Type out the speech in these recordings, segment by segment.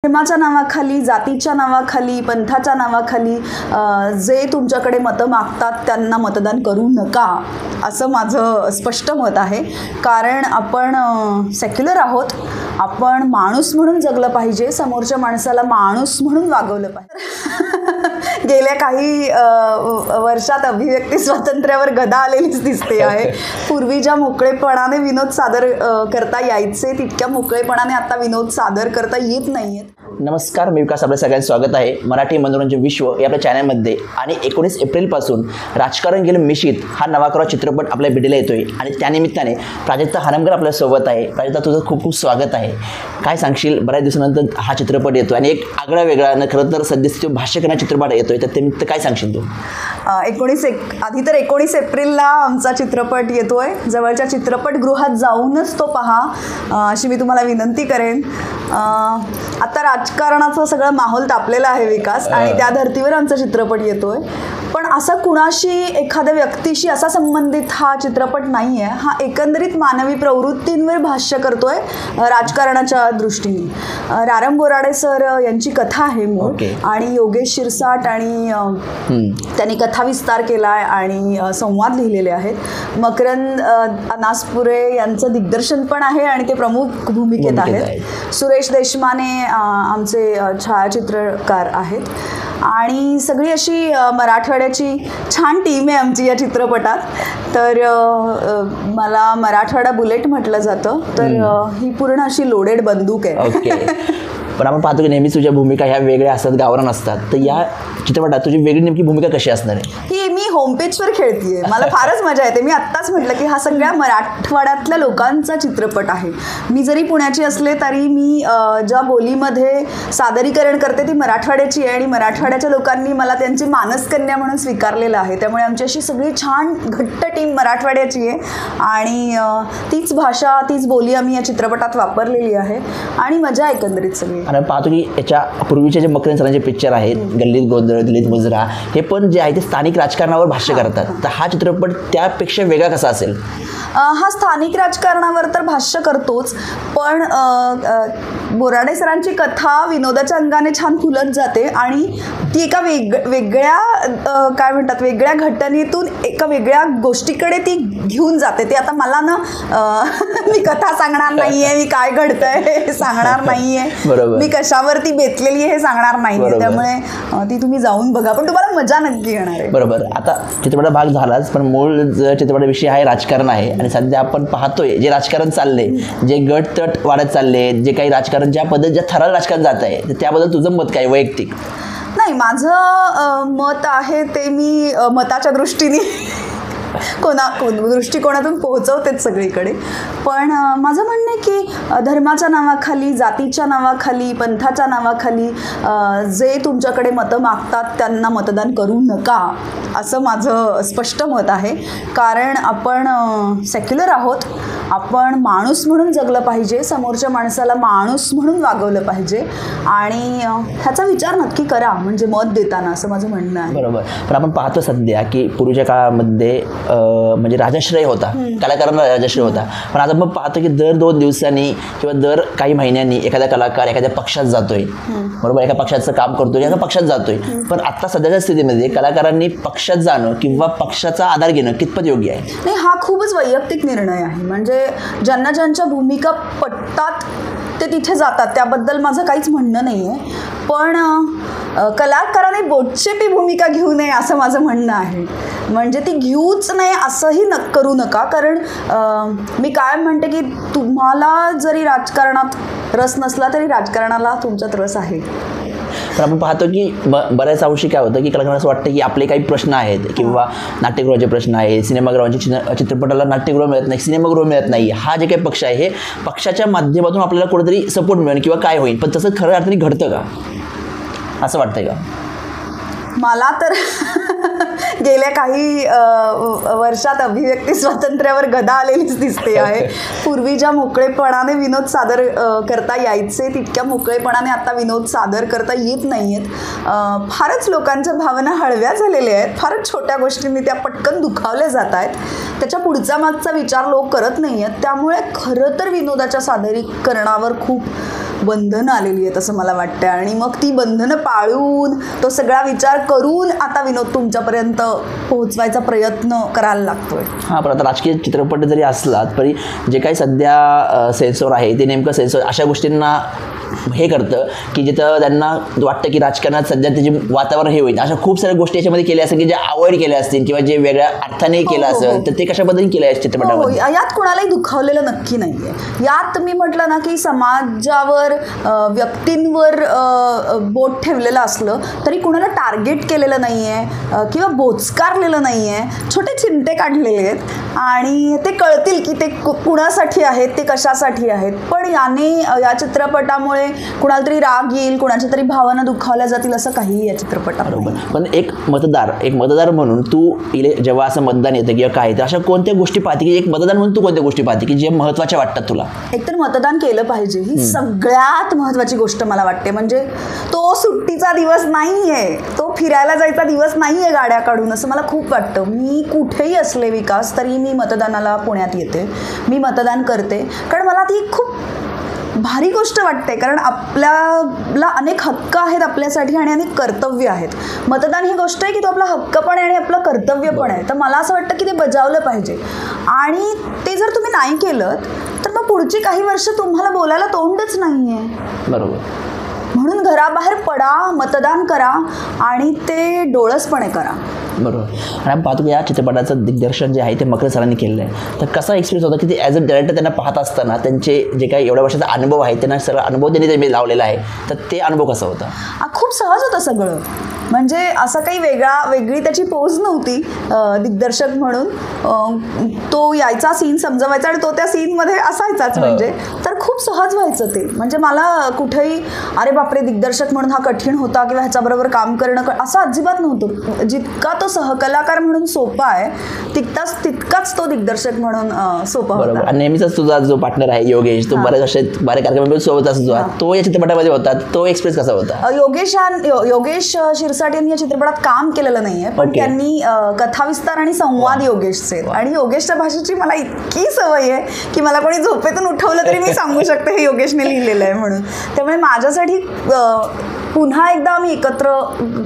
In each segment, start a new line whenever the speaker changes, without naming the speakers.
धर्माच्या नावाखाली, जातीच्या नावाखाली, पंथाच्या नावाखाली जे तुमच्याकडे मतं मागतात त्यांना मतदान करू नका, असं माझं स्पष्ट मत आहे. कारण आपण सेक्युलर आहोत, आपण माणूस म्हणून जगलं पाहिजे, समोरच्या माणसाला माणूस म्हणून वागवलं पाहिजे. गेल्या काही वर्षात अभिव्यक्ती स्वातंत्र्यावर गदा आलेलीच दिसते आहे. पूर्वी ज्या मोकळेपणाने विनोद सादर करता यायचे तितक्या मोकळेपणाने आता विनोद सादर करता येत नाहीयेत.
नमस्कार, मी विकास. आपल्या सगळ्यांचं स्वागत आहे मराठी मनोरंजन विश्व या आपल्या चॅनलमध्ये. आणि 19 एप्रिलपासून राजकारण गेलं मिशीत हा नवाकरा चित्रपट आपल्या भेटीला येतोय आणि त्यानिमित्ताने प्राजक्ता हनमकर आपल्यासोबत आहे. प्राजक्ता, तुझं खूप खूप स्वागत आहे. काय सांगशील, बऱ्याच दिवसानंतर हा चित्रपट येतो आणि एक आगळा वेगळा न खरं तर सद्यस्थिती भाष्य करणारा चित्रपट येतोय, तर ते काय सांगशील तू?
19 एप्रिलला आमचा चित्रपट येतोय. जवळच्या चित्रपटगृहात जाऊनच तो पहा अशी मी तुम्हाला विनंती करेन. आता राजकारणाचा सगळा माहोल तापलेला आहे विकास, आणि त्या धर्तीवर आमचा चित्रपट येतोय. पण असा कुणाशी, एखाद्या व्यक्तीशी असा संबंधित हा चित्रपट नाही आहे. हा एकंदरीत मानवी प्रवृत्तींवर भाष्य करतोय राजकारणाच्या दृष्टीने. रारम बोराडे सर यांची कथा आहे मूळ, आणि योगेश शिरसाट आणि त्यांनी कथा विस्तार केला आहे आणि संवाद लिहिलेले आहेत. मकरंद अनासपुरे यांचं दिग्दर्शन पण आहे आणि ते प्रमुख भूमिकेत आहेत. सुरेश देशमाने आमचे छायाचित्रकार आहेत. आणि सगळी अशी मराठवाड्याची छान टीम आहे आमची या चित्रपटात. तर मला मराठवाडा बुलेट म्हटलं जातं, तर ही पूर्ण अशी लोडेड बंदूक आहे.
पण आपण पाहतो की नेहमीच तुझ्या भूमिका ह्या वेगळ्या असतात, गावरान असतात. तर या चित्रपटात तुझी वेगळी नेमकी भूमिका कशी असणार आहे?
ही मी होमपेजवर खेळतीये, मला फारच मजा येते. मी आत्ताच म्हटलं की हा सगळ्या मराठवाड्यातल्या लोकांचा चित्रपट आहे. मी जरी पुण्याची असले तरी मी ज्या बोलीमध्ये सादरीकरण करते ती मराठवाड्याची आहे, आणि मराठवाड्याच्या लोकांनी मला त्यांची मानसकन्या म्हणून स्वीकारलेलं आहे. त्यामुळे आमची अशी सगळी छान घट्ट टीम मराठवाड्याची आहे, आणि तीच भाषा, तीच बोली आम्ही या चित्रपटात वापरलेली आहे, आणि मजा एकंदरीत सगळी.
आणि पाहतो की याच्या पूर्वीचे जे मकरंद सरांचे पिक्चर आहेत, गल्लीत गोंधळ, दिल्लीत मुजरा, हे पण जे आहे ते स्थानिक राजकारणावर भाष्य करतात. तर हा चित्रपट त्यापेक्षा वेगळा कसा असेल?
हा स्थानिक राजकारणावर तर भाष्य करतोच, पण बोराडे सरांची कथा विनोदाच्या अंगाने छान फुलत जाते, आणि ती एका वेगळ्या काय म्हणतात, वेगळ्या घटनेतून एका वेगळ्या गोष्टीकडे ती घेऊन जाते. ते आता मला ना मी कथा सांगणार नाहीये, मी काय घडतंय हे सांगणार नाहीये, मी कशावरती बेतलेली आहे हे सांगणार नाहीये. त्यामुळे ती तुम्ही जाऊन बघा, पण तुम्हाला मजा नक्की येणार आहे.
बरोबर. आता चित्रपटाचा भाग झालाच, पण मूळ चित्रपटाविषयी आहे राजकारण आहे. आणि सध्या आपण पाहतोय जे राजकारण चाललंय, जे गट तट वाढत चालले, जे काही राजकारण ज्या पद्धतीत ज्या थराला राजकारण जात आहे, तर त्याबद्दल तुझं मत काय वैयक्तिक?
नाही, माझं मत आहे ते मी मताच्या दृष्टीने दृष्टिकोनातून पोहोचवतेच सगळीकडे. पण माझं म्हणणं आहे की धर्माच्या नावाखाली, जातीच्या नावाखाली, पंथाच्या नावाखाली जे तुमच्याकडे मतं मागतात त्यांना मतदान करू नका, असं माझं स्पष्ट मत आहे. कारण आपण सेक्युलर आहोत, आपण माणूस म्हणून जगलं पाहिजे, समोरच्या माणसाला माणूस म्हणून वागवलं पाहिजे, आणि ह्याचा विचार नक्की करा म्हणजे मत देताना, असं माझं म्हणणं आहे.
बरोबर. पण आपण पाहतो सध्या की पूर्वीच्या काळामध्ये म्हणजे राजाश्रय होता, कलाकारांना राजाश्रय होता. पण आता मग पाहतो की दर 2 दिवसांनी किंवा दर काही महिन्यांनी एखादा कलाकार एखाद्या पक्षात जातोय, बरोबर, एका पक्षाचं काम करतोय, एका पक्षात जातोय. पण आता सध्याच्या स्थितीमध्ये कलाकारांनी पक्षात जाणं किंवा पक्षाचा आधार घेणं कितपत योग्य आहे?
नाही, हा खूपच वैयक्तिक निर्णय आहे. म्हणजे ज्यांना ज्यांच्या भूमिका पटतात ते तिथे जातात, त्याबद्दल माझं काहीच म्हणणं नाही आहे. पण कलाकाराने बोटचेपी भूमिका घेऊ नये असं माझं म्हणणं आहे. म्हणजे ती घेऊच नये असंही करू नका. कारण मी कायम म्हणते की तुम्हाला जरी राजकारणात रस नसला तरी राजकारणाला तुमच्यात रस आहे.
पण आपण पाहतो की बऱ्याच अंशी काय होतं की कलाकारांना असं वाटतं की आपले काही प्रश्न आहेत, किंवा नाट्यगृहाचे प्रश्न आहेत, सिनेमागृहाचे, चित्रपटाला नाट्यगृह मिळत नाही, सिनेमागृह मिळत नाही. हा जे काही पक्ष आहे हे पक्षाच्या माध्यमातून आपल्याला कुठेतरी सपोर्ट मिळेल किंवा काय होईल. पण तसं खरं अर्थाने घडतं का, असं वाटतंय का?
मला तर गेल्या काही वर्षात अभिव्यक्ती स्वातंत्र्यावर गदा आलेलीच दिसते आहे. पूर्वी ज्या मोकळेपणाने विनोद सादर करता यायचे तितक्या मोकळेपणाने आता विनोद सादर करता येत नाही आहेत. फारच लोकांच्या भावना हळव्या झालेल्या आहेत, फारच छोट्या गोष्टींनी त्या पटकन दुखावल्या जात आहेत. त्याच्या पुढचा मागचा विचार लोक करत नाही आहेत. त्यामुळे खरं तर विनोदाच्या सादरीकरणावर खूप बंधनं आलेली आहेत असं मला वाटतं आणि मग ती बंधनं पाळून तो सगळा विचार करून आता विनोद तुमच्यापर्यंत पोहोचवायचा प्रयत्न करायला लागतोय.
हां, पण आता राजकीय चित्रपट जरी असला तरी जे काही सध्या सेन्सॉर आहे ते नेमकं सेन्सॉर अशा गोष्टींना हे करतं की जिथं त्यांना वाटतं की राजकारणात सध्या त्याचे वातावरण हे होईल, अशा खूप साऱ्या गोष्टी याच्यामध्ये केल्या असतील की जे अवॉइड केल्या असतील किंवा जे वेगळ्या अर्थाने केलं असेल, तर ते कशा पद्धतीने केलं आहे चित्रपटामध्ये?
यात कोणालाही दुखावलेलं नक्की नाहीये. यात मी म्हटलं ना की समाजावर व्यक्तींवर बोट ठेवलेलं असलं तरी कुणाला टार्गेट केलेलं नाहीये किंवा बोचकारलेलं नाहीये. छोटे चिमटे काढलेले आहेत आणि ते कळतील की ते कुणासाठी आहेत, ते कशासाठी आहेत. पण या चित्रपटामुळे कुणाला तरी राग येईल, कुणाच्या तरी भावना दुखावल्या जातील असं काहीही या चित्रपटात.
बरोबर. पण एक मतदार म्हणून तू जेव्हा असं मतदान येतं किंवा काय, तर अशा कोणत्या गोष्टी पाहते की एक मतदार म्हणून तू कोणत्या गोष्टी पाहते की जे महत्त्वाच्या वाटतात तुला?
एकतर मतदान केलं पाहिजे ही सगळ्यात महत्त्वाची गोष्ट मला वाटते. म्हणजे तो सुट्टीचा दिवस नाहीये, तो फिरायला जायचा दिवस नाहीये गाड्या काढून, असं मला खूप वाटतं. मी कुठेही असले विकास तरी मी मतदानाला पुण्यात येते, मी मतदान करते, कारण मला ती खूप भारी गोष्ट वाटते. कारण आपल्याला अनेक हक्क आहेत आपल्यासाठी आणि अनेक कर्तव्य आहेत. मतदान ही गोष्ट आहे की तो आपला हक्क पण आहे आणि आपलं कर्तव्य पण आहे. तर मला असं वाटतं की ते बजावलं पाहिजे आणि ते जर तुम्ही नाही केलं तर मग पुढची काही वर्ष तुम्हाला बोलायला तोंडच नाही आहे.
बरोबर.
म्हणून घराबाहेर पडा, मतदान करा आणि ते डोळसपणे करा.
बरोबर. आणि आपण पाहतो की या चित्रपटाचं दिग्दर्शन जे आहे ते मकर सरांनी केलेलं आहे. तर कसा एक्सपिरियन्स होता की ते ॲज अ डायरेक्टर त्यांना पाहत असताना त्यांचे जे काही एवढ्या वर्षाचा अनुभव आहे त्यांना सगळा अनुभव त्यांनी लावलेला आहे, तर ते अनुभव कसा होता?
खूप सहज होतं सगळं. म्हणजे असं काही वेगळी त्याची पोज नव्हती. दिग्दर्शक म्हणून तो यायचा, सीन समजवायचा आणि तो त्या सीनमध्ये असायचाच. म्हणजे तर खूप सहज व्हायचं ते. म्हणजे मला कुठेही अरे बापरे दिग्दर्शक म्हणून हा कठीण होता किंवा ह्याच्याबरोबर काम करणं असं अजिबात नव्हतं. जितका तो सहकलाकार म्हणून सोपा आहे तितकाच तो दिग्दर्शक म्हणून सोपा होता.
आणि नेहमीच तुझा जो पार्टनर आहे योगेश, तो बऱ्याच कार्यक्रम सोबत असतो, तो या चित्रपटामध्ये होता, तो एक्सपिरियन्स कसा होता?
योगेश शिरसाट यांनी या चित्रपटात काम केलेलं नाहीये, पण त्यांनी कथाविस्तार आणि संवाद योगेशचे, आणि योगेशच्या भाषेची मला इतकी सवय आहे की मला कोणी झोपेतून उठवलं तरी मी सांगू शकते हे योगेशने लिहिलेलं आहे म्हणून. त्यामुळे माझ्यासाठी पुन्हा एकदा आम्ही एकत्र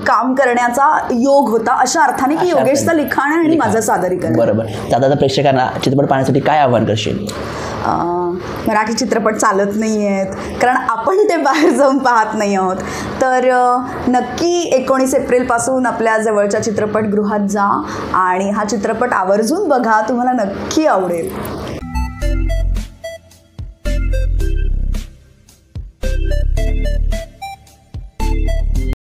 काम करण्याचा योग होता अशा अर्थाने की योगेशचं लिखाण आहे आणि माझं सादरीकरण.
बरोबर. दादा प्रेक्षकांना चित्रपट पाहण्यासाठी काय आव्हान करशील?
मराठी चित्रपट चालत नाही आहेत कारण आपण ते बाहेर जाऊन पाहत नाही आहोत, तर नक्की 19 एप्रिलपासून आपल्या जवळच्या चित्रपटगृहात जा आणि हा चित्रपट आवर्जून बघा, तुम्हाला नक्की आवडेल.